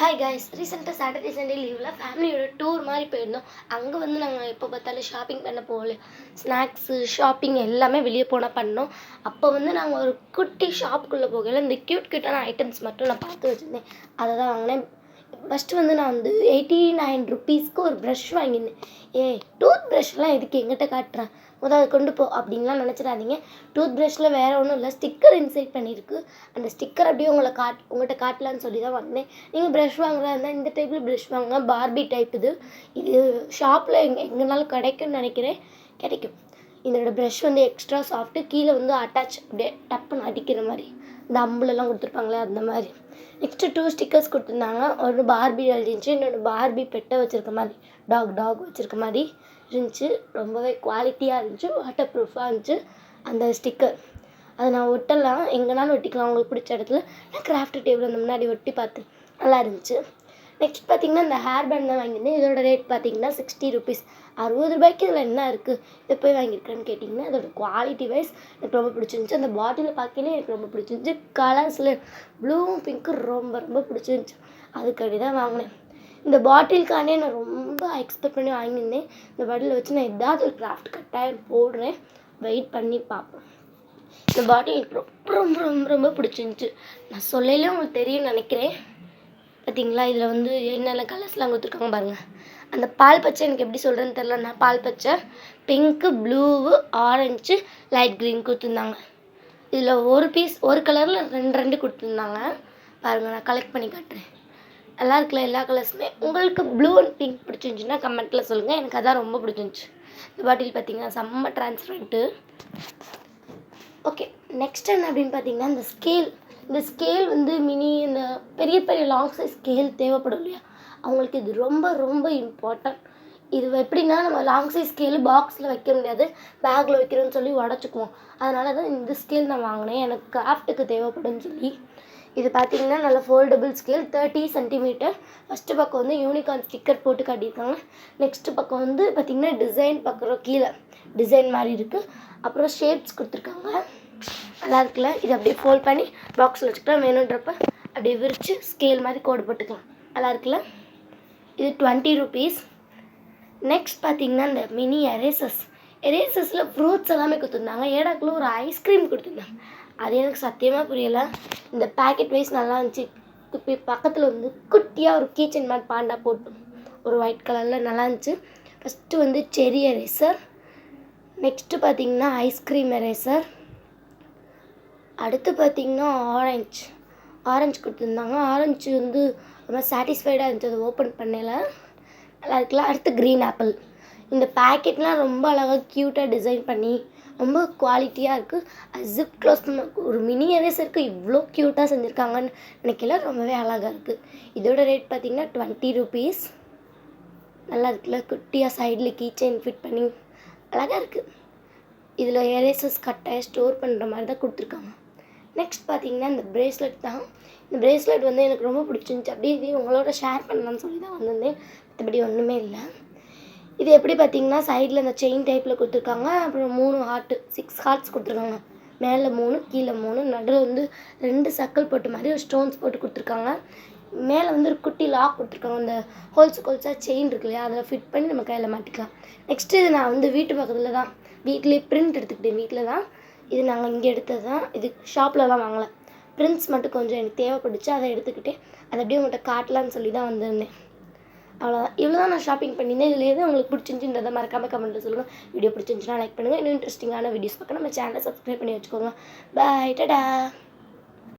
Hi guys, ரீசெண்டாக Saturday Sunday லீவில் ஃபேமிலியோட டூர் மாதிரி போயிருந்தோம். அங்கே வந்து நாங்கள் எப்போ பார்த்தாலும் ஷாப்பிங் பண்ண போகல. ஸ்நாக்ஸு ஷாப்பிங் எல்லாமே வெளியே போனால் பண்ணோம். அப்போ வந்து நாங்கள் ஒரு குட்டி ஷாப்புக்குள்ளே போகல. இந்த க்யூட்டான ஐட்டம்ஸ் மட்டும் நான் பார்த்து வச்சுருந்தேன். அதை தான் வாங்கினேன். ஃபஸ்ட்டு வந்து நான் வந்து 89 ருப்பீஸ்க்கு ஒரு ப்ரஷ் வாங்கியிருந்தேன். டூத் ப்ரஷ்லாம் எதுக்கு எங்கிட்ட காட்டுறேன், அதை கொண்டு போ அப்படின்லாம் நினச்சிடாதீங்க. டூத் ப்ரஷ்ஷில் வேறு ஒன்றும் இல்லை, ஸ்டிக்கர் இன்சைட் பண்ணியிருக்கு. அந்த ஸ்டிக்கர் அப்படியே உங்கள்கிட்ட காட்டலான்னு சொல்லி தான் வந்தேன். நீங்கள் ப்ரஷ் வாங்குறதா இருந்தால் இந்த டைப்பில் ப்ரஷ் வாங்க. பார்பி டைப் இது ஷாப்பில் எங்கேனாலும் கிடைக்கும்னு நினைக்கிறேன். கிடைக்கும். இதோட ப்ரஷ் வந்து எக்ஸ்ட்ரா சாஃப்ட்டு, கீழே வந்து அட்டாச் அப்படியே டப்புன்னு அடிக்கிற மாதிரி, இந்த அம்புலெல்லாம் கொடுத்துருப்பாங்களே அந்த மாதிரி. நெக்ஸ்ட்டு 2 ஸ்டிக்கர்ஸ் கொடுத்துருந்தாங்க. ஒன்று பார்பி எழுதிருந்துச்சு, இன்னொன்று பார்பி பெட்டை வச்சுருக்க மாதிரி, டாக் வச்சுருக்க மாதிரி இருந்துச்சு. ரொம்பவே குவாலிட்டியாக இருந்துச்சு, வாட்டர் ப்ரூஃபாக இருந்துச்சு அந்த ஸ்டிக்கர். அதை நான் ஒட்டலாம், எங்கேனாலும் ஒட்டிக்கலாம் உங்களுக்கு பிடிச்ச இடத்துல. நான் கிராஃப்ட் டேபிள் அந்த முன்னாடி ஒட்டி பார்த்தேன், நல்லா இருந்துச்சு. நெக்ஸ்ட் பார்த்திங்கன்னா இந்த ஹேர் பேண்ட் தான் வாங்கியிருந்தேன். இதோட ரேட் பார்த்திங்கன்னா 60 ருபீஸ். 60 ரூபாய்க்கு இதில் என்ன இருக்குது, இதை போய் வாங்கியிருக்கேன்னு கேட்டிங்கன்னா, அதோட குவாலிட்டி வைஸ் எனக்கு ரொம்ப பிடிச்சிருந்துச்சி. அந்த பாட்டிலை பார்க்கலே எனக்கு ரொம்ப பிடிச்சிருந்துச்சி. கலர்ஸில் ப்ளூவும் பிங்க்கும் ரொம்ப பிடிச்சிருந்துச்சி. அதுக்காண்டி தான் வாங்கினேன். இந்த பாட்டிலுக்கானே நான் ரொம்ப எக்ஸ்பெக்ட் பண்ணி வாங்கியிருந்தேன். இந்த பாட்டிலை வச்சு நான் ஏதாவது ஒரு கிராஃப்ட் கட்டாயம் போடுறேன், வெயிட் பண்ணி பார்ப்போம். இந்த பாட்டில் எனக்கு ரொம்ப பிடிச்சிருந்துச்சி. நான் சொல்லலே உங்களுக்கு தெரியும்னு நினைக்கிறேன். பார்த்தீங்களா, இதில் வந்து என்னென்ன கலர்ஸ்லாம் கொடுத்துருக்காங்க பாருங்கள். அந்த பால் பச்சை எனக்கு எப்படி சொல்கிறேன்னு தெரில. நான் பால் பச்சை, pink, blue, orange, light green கொடுத்துருந்தாங்க. இதில் ஒரு கலரில் ரெண்டு கொடுத்துருந்தாங்க. பாருங்கள், நான் கலெக்ட் பண்ணி காட்டுறேன். நல்லா இருக்குல்ல எல்லா கலர்ஸுமே. உங்களுக்கு ப்ளூ அண்ட் பிங்க் பிடிச்சிருந்துச்சின்னா கமெண்ட்டில் சொல்லுங்கள். எனக்கு அதான் ரொம்ப பிடிச்சிருந்துச்சி. இந்த பாட்டில் பார்த்தீங்கன்னா செம்ம டிரான்ஸ்பரண்ட்டு. ஓகே, நெக்ஸ்ட் என்ன அப்படின்னு பார்த்தீங்கன்னா இந்த ஸ்கேல் வந்து இந்த பெரிய லாங் சைஸ் ஸ்கேல் தேவைப்படும் இல்லையா, அவங்களுக்கு இது ரொம்ப இம்பார்ட்டன்ட். இது எப்படின்னா, நம்ம லாங் சைஸ் ஸ்கேலு பாக்ஸில் வைக்க முடியாது, பேக்கில் வைக்கிறோன்னு சொல்லி உடச்சிக்குவோம். அதனால தான் இந்த ஸ்கேல் நான் வாங்கினேன், எனக்கு கிராஃப்ட்டுக்கு தேவைப்படும்னு சொல்லி. இது பார்த்திங்கன்னா நல்ல ஃபோல்டபுள் ஸ்கேல், 30 சென்டிமீட்டர். ஃபஸ்ட்டு பக்கம் வந்து யூனிகார்ன் ஸ்டிக்கர் போட்டு காட்டியிருக்காங்க. நெக்ஸ்ட்டு பக்கம் வந்து பார்த்திங்கன்னா டிசைன் பார்க்குறோம், கீழே டிசைன் மாதிரி இருக்குது. அப்புறம் ஷேப்ஸ் கொடுத்துருக்காங்க, நல்லா இருக்குல்ல. இது அப்படியே ஃபோல்ட் பண்ணி பாக்ஸில் வச்சுக்கலாம், வேணுன்றப்ப அப்படியே விரித்து ஸ்கேல் மாதிரி கோடு போட்டுக்கலாம். நல்லா இருக்குல்ல. இது 20 ருபீஸ். நெக்ஸ்ட் பார்த்திங்கன்னா இந்த மினி எரேசஸில் ஃப்ரூட்ஸ் எல்லாமே கொடுத்துருந்தாங்க. ஏடாக்குள்ளே ஒரு ஐஸ்கிரீம் கொடுத்துருந்தாங்க. அது எனக்கு சத்தியமாக புரியலை. இந்த பேக்கெட் வைஸ் நல்லா இருந்துச்சு. இப்போ பக்கத்தில் வந்து குட்டியாக ஒரு கீச்சன் மாதிரி பாண்டா போட்டு ஒரு ஒயிட் கலரில் நல்லா இருந்துச்சு. ஃபஸ்ட்டு வந்து செரி எரேசர், நெக்ஸ்ட்டு பார்த்திங்கன்னா ஐஸ்கிரீம் எரேசர், அடுத்து பார்த்திங்கன்னா ஆரஞ்சு கொடுத்துருந்தாங்க. ஆரஞ்சு வந்து ரொம்ப சாட்டிஸ்ஃபைடாக இருந்துச்சு, அதை ஓப்பன் பண்ணல, நல்லா இருக்குல்ல. அடுத்து க்ரீன் ஆப்பிள். இந்த பேக்கெட்லாம் ரொம்ப அழகாக க்யூட்டாக டிசைன் பண்ணி ரொம்ப குவாலிட்டியாக இருக்குது. அது ஜிப் க்ளோஸ் ஒரு மினி எரேசருக்கு இவ்வளோ க்யூட்டாக செஞ்சுருக்காங்கன்னு நினைக்கல, ரொம்பவே அழகாக இருக்குது. இதோட ரேட் பார்த்திங்கன்னா 20 ருபீஸ். நல்லா இருக்குல்ல, குட்டியாக சைடில் கீச்செயின் ஃபிட் பண்ணி அழகாக இருக்குது. இதில் எரேசர்ஸ் கட்டாயம் ஸ்டோர் பண்ணுற மாதிரி தான் கொடுத்துருக்காங்க. நெக்ஸ்ட் பார்த்திங்கன்னா இந்த ப்ரேஸ்லெட் தான். இந்த ப்ரேஸ்லெட் வந்து எனக்கு ரொம்ப பிடிச்சிருந்துச்சி. அப்படியே இது உங்களோட ஷேர் பண்ணலான்னு சொல்லி தான் வந்திருந்தேன், மற்றபடி ஒன்றுமே இல்லை. இது எப்படி பார்த்திங்கன்னா சைடில் இந்த செயின் டைப்பில் கொடுத்துருக்காங்க. அப்புறம் 6 ஹார்ட்ஸ் கொடுத்துருக்காங்க. மேலே 3, கீழே 3, நடுவில் வந்து 2 சர்க்கிள் போட்டு மாதிரி ஒரு ஸ்டோன்ஸ் போட்டு கொடுத்துருக்காங்க. மேலே வந்து ஒரு குட்டி லாக் கொடுத்துருக்காங்க. அந்த ஹோல்ஸாக செயின் இருக்கு இல்லையா, அதில் ஃபிட் பண்ணி நம்ம கையில் மாட்டிக்கலாம். நெக்ஸ்ட்டு இது நான் வந்து வீட்டு பக்கத்தில் தான் வீட்டிலே பிரிண்ட் எடுத்துக்கிட்டேன். வீட்டில் தான் இது நாங்கள் இங்கே எடுத்தது தான். இது ஷாப்லலாம் வாங்கலை, பிரிண்ட்ஸ் மட்டும் கொஞ்சம் எனக்கு தேவைப்பட்டுச்சு, அதை எடுத்துக்கிட்டேன். அதை அப்படியே உங்கள்கிட்ட காட்டலான்னு சொல்லி தான் வந்திருந்தேன். அவ்வளோதான், இவ்வளோ தான் நான் ஷாப்பிங் பண்ணியிருந்தேன். இதில் எது உங்களுக்கு பிடிச்சிருந்துச்சின்றதை மறக்காமல் கமெண்ட்டில் சொல்லுங்கள். வீடியோ பிடிச்சிருந்துச்சுன்னா லைக் பண்ணுங்கள். இன்னும் இன்ட்ரெஸ்டிங்கான வீடியோஸ் பார்க்க நம்ம சேனலை சப்ஸ்கிரைப் பண்ணி வச்சுக்கோங்க. பாய், டாடா.